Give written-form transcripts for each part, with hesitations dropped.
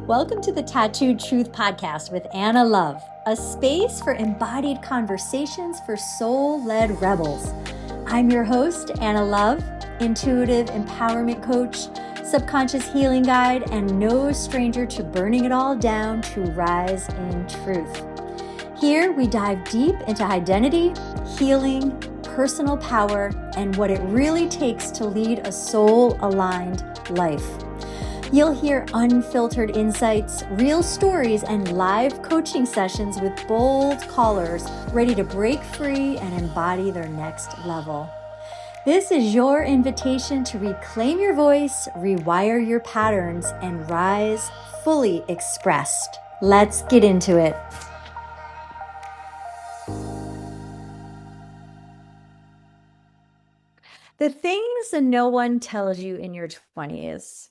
Welcome to the Tattooed Truth Podcast with Anna Love, a space for embodied conversations for soul-led rebels. I'm your host, Anna Love, intuitive empowerment coach, subconscious healing guide, and no stranger to burning it all down to rise in truth. Here we dive deep into identity, healing, personal power, and what it really takes to lead a soul-aligned life. You'll hear unfiltered insights, real stories, and live coaching sessions with bold callers ready to break free and embody their next level. This is your invitation to reclaim your voice, rewire your patterns, and rise fully expressed. Let's get into it. The things that no one tells you in your 20s.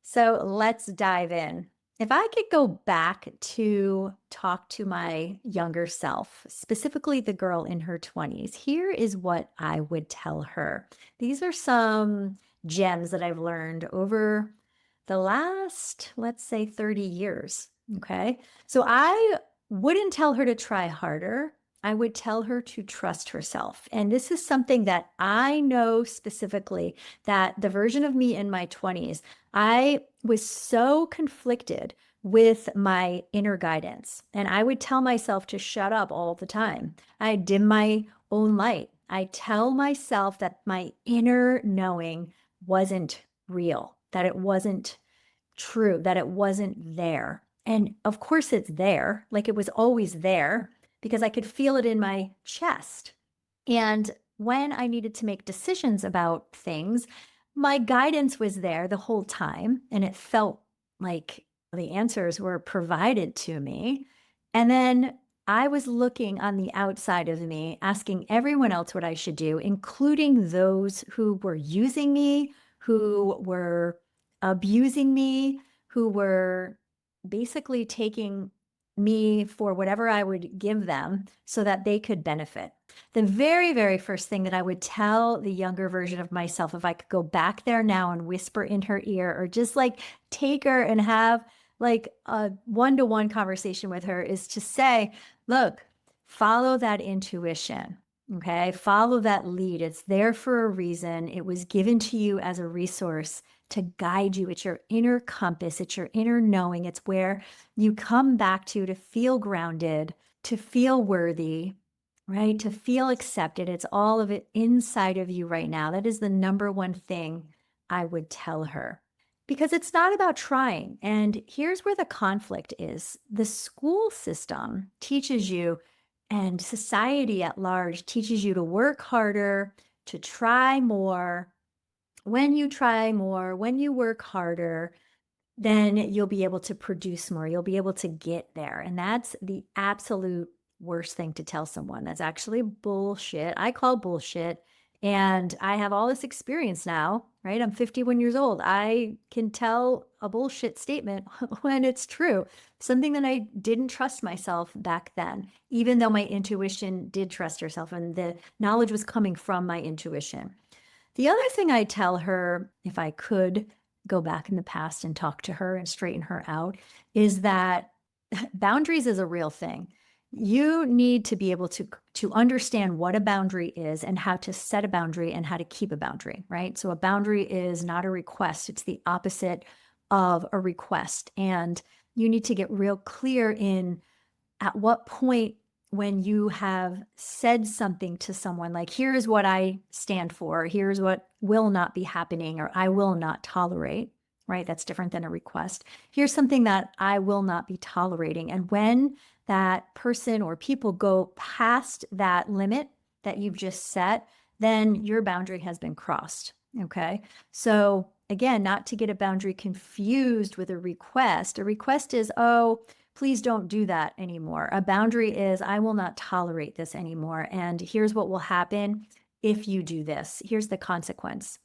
So let's dive in. If I could go back to talk to my younger self, specifically the girl in her 20s, here is what I would tell her. These are some gems that I've learned over the last, let's say, 30 years. Okay. So I wouldn't tell her to try harder. I would tell her to trust herself. And this is something that I know specifically that the version of me in my 20s, I was so conflicted with my inner guidance. And I would tell myself to shut up all the time. I dim my own light. I tell myself that my inner knowing wasn't real, that it wasn't true, that it wasn't there. And of course it's there, like it was always there because I could feel it in my chest. And when I needed to make decisions about things, my guidance was there the whole time. And it felt like the answers were provided to me. And then I was looking on the outside of me, asking everyone else what I should do, including those who were using me, who were abusing me, who were basically taking me for whatever I would give them so that they could benefit. The very, very first thing that I would tell the younger version of myself, if I could go back there now and whisper in her ear or just like take her and have like a one-to-one conversation with her, is to say, look, follow that intuition. Okay. Follow that lead. It's there for a reason. It was given to you as a resource to guide you. It's your inner compass. It's your inner knowing. It's where you come back to feel grounded, to feel worthy, right? To feel accepted. It's all of it inside of you right now. That is the number one thing I would tell her, because it's not about trying. And here's where the conflict is. The school system teaches you, and society at large teaches you, to work harder, to try more. When you try more, when you work harder, then you'll be able to produce more. You'll be able to get there. And that's the absolute worst thing to tell someone. That's actually bullshit. I call bullshit. And I have all this experience now, right? I'm 51 years old. I can tell a bullshit statement when it's true. Something that I didn't trust myself back then, even though my intuition did trust herself and the knowledge was coming from my intuition. The other thing I tell her, if I could go back in the past and talk to her and straighten her out, is that boundaries is a real thing. You need to be able to understand what a boundary is and how to set a boundary and how to keep a boundary, right? So a boundary is not a request. It's the opposite of a request. And you need to get real clear in at what point, when you have said something to someone like, here's what I stand for, here's what will not be happening, or I will not tolerate, right? That's different than a request. Here's something that I will not be tolerating. And when that person or people go past that limit that you've just set, then your boundary has been crossed. Okay. So again, not to get a boundary confused with a request. A request is, oh, please don't do that anymore. A boundary is, I will not tolerate this anymore. And here's what will happen if you do this. Here's the consequence.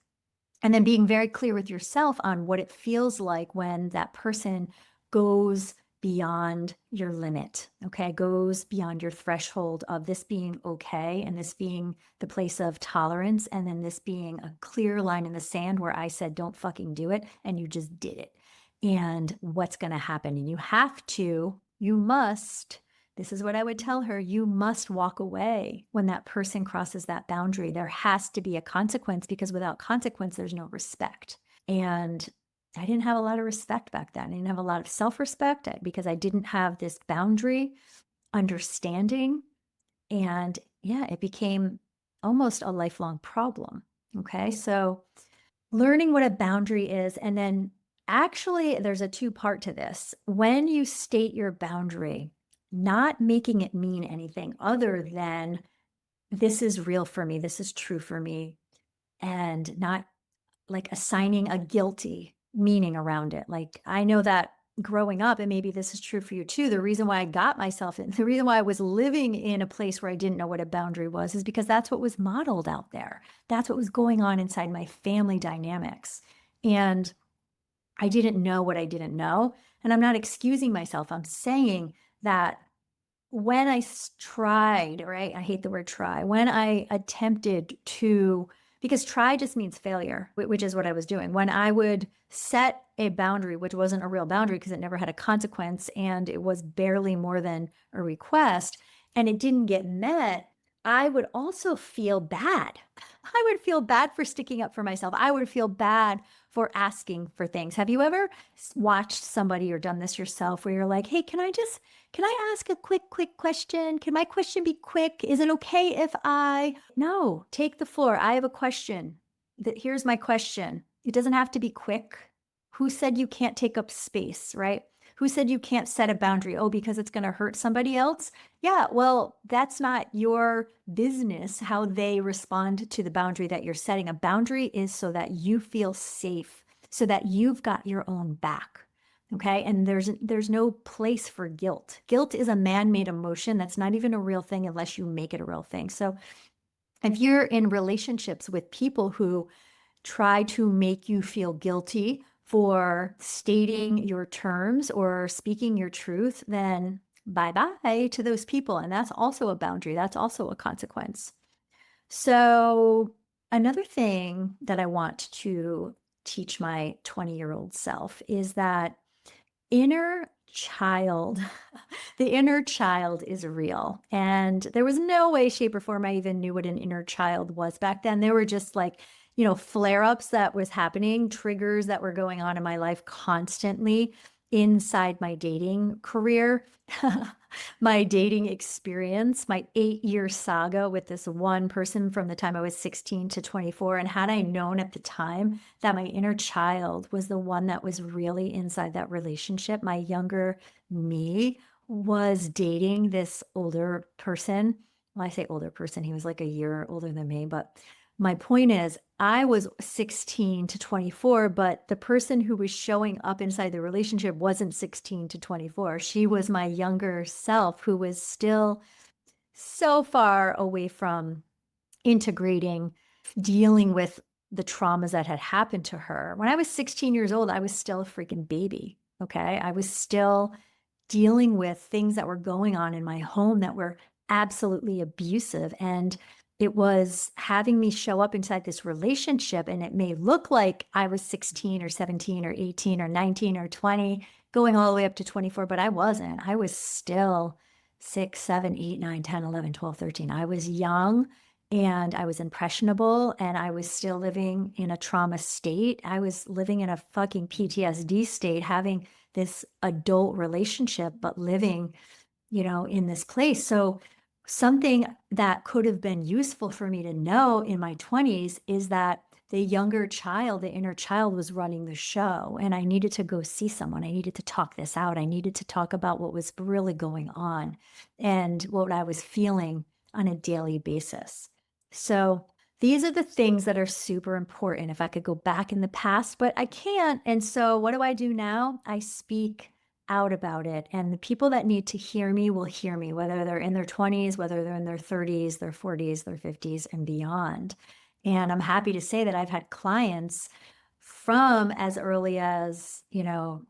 And then being very clear with yourself on what it feels like when that person goes beyond your limit, okay, goes beyond your threshold of this being okay and this being the place of tolerance, and then this being a clear line in the sand where I said, don't fucking do it, and you just did it. and what's going to happen. And you must, this is what I would tell her, you must walk away when that person crosses that boundary. There has to be a consequence, because without consequence, there's no respect. And I didn't have a lot of respect back then. I didn't have a lot of self-respect because I didn't have this boundary understanding. And yeah, it became almost a lifelong problem. Okay. So learning what a boundary is, and then actually there's a two-part to this. When you state your boundary, not making it mean anything other than this is real for me, this is true for me, and not like assigning a guilty meaning around it. Like, I know that growing up, and maybe this is true for you too, the reason why I got myself in, the reason why I was living in a place where I didn't know what a boundary was, is because that's what was modeled out there. That's what was going on inside my family dynamics. And I didn't know what I didn't know. And I'm not excusing myself. I'm saying that when I tried, right? I hate the word try. When I attempted to, because try just means failure, which is what I was doing. When I would set a boundary, which wasn't a real boundary because it never had a consequence and it was barely more than a request, and it didn't get met, I would also feel bad. I would feel bad for sticking up for myself. I would feel bad for asking for things. Have you ever watched somebody or done this yourself where you're like, hey, can I ask a quick question? Can my question be quick? Is it okay if no, take the floor. I have a question. Here's my question. It doesn't have to be quick. Who said you can't take up space, right? Who said you can't set a boundary? Oh, because it's going to hurt somebody else? Yeah, well, that's not your business how they respond to the boundary that you're setting. A boundary is so that you feel safe, so that you've got your own back. Okay. And there's no place for guilt. Guilt is a man-made emotion that's not even a real thing unless you make it a real thing. So if you're in relationships with people who try to make you feel guilty for stating your terms or speaking your truth, then bye-bye to those people. And that's also a boundary. That's also a consequence. So another thing that I want to teach my 20-year-old self is that inner child, the inner child is real. And there was no way, shape, or form I even knew what an inner child was back then. There were just like, flare-ups that was happening, triggers that were going on in my life constantly inside my dating career, my dating experience, my 8-year saga with this one person from the time I was 16 to 24. And had I known at the time that my inner child was the one that was really inside that relationship, my younger me was dating this older person. Well, I say older person, he was like a year older than me, but my point is, I was 16 to 24, but the person who was showing up inside the relationship wasn't 16 to 24. She was my younger self who was still so far away from integrating, dealing with the traumas that had happened to her. When I was 16 years old, I was still a freaking baby. Okay. I was still dealing with things that were going on in my home that were absolutely abusive. And it was having me show up inside this relationship. And it may look like I was 16 or 17 or 18 or 19 or 20, going all the way up to 24, but I wasn't. I was still 6, 7, 8, 9, 10, 11, 12, 13. I was young and I was impressionable and I was still living in a trauma state. I was living in a fucking PTSD state, having this adult relationship, but living, in this place. So something that could have been useful for me to know in my 20s is that the younger child, the inner child, was running the show, and I needed to go see someone. I needed to talk this out. I needed to talk about what was really going on and what I was feeling on a daily basis. So these are the things that are super important. If I could go back in the past, but I can't. And so what do I do now? I speak out about it. And the people that need to hear me will hear me, whether they're in their 20s, whether they're in their 30s, their 40s, their 50s, and beyond. And I'm happy to say that I've had clients from as early as,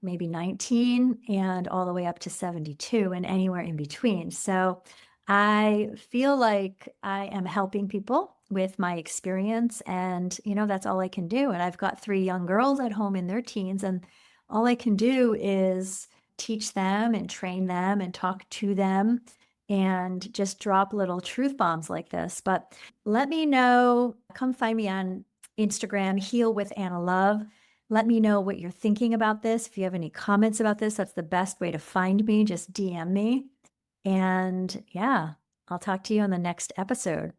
maybe 19 and all the way up to 72 and anywhere in between. So I feel like I am helping people with my experience, and, that's all I can do. And I've got 3 young girls at home in their teens, and All I can do is teach them and train them and talk to them and just drop little truth bombs like this. But let me know. Come find me on Instagram, Heal with Anna Love. Let me know what you're thinking about this. If you have any comments about this, that's the best way to find me. Just DM me. And yeah, I'll talk to you on the next episode.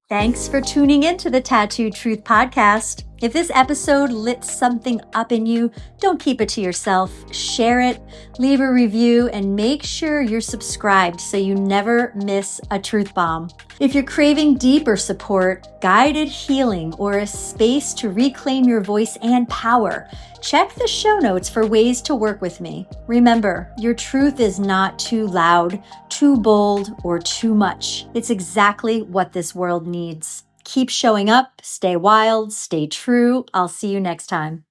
Thanks for tuning in to the Tattooed Truth Podcast. If this episode lit something up in you, don't keep it to yourself. Share it, leave a review, and make sure you're subscribed so you never miss a truth bomb. If you're craving deeper support, guided healing, or a space to reclaim your voice and power, check the show notes for ways to work with me. Remember, your truth is not too loud, too bold, or too much. It's exactly what this world needs. Keep showing up, stay wild, stay true. I'll see you next time.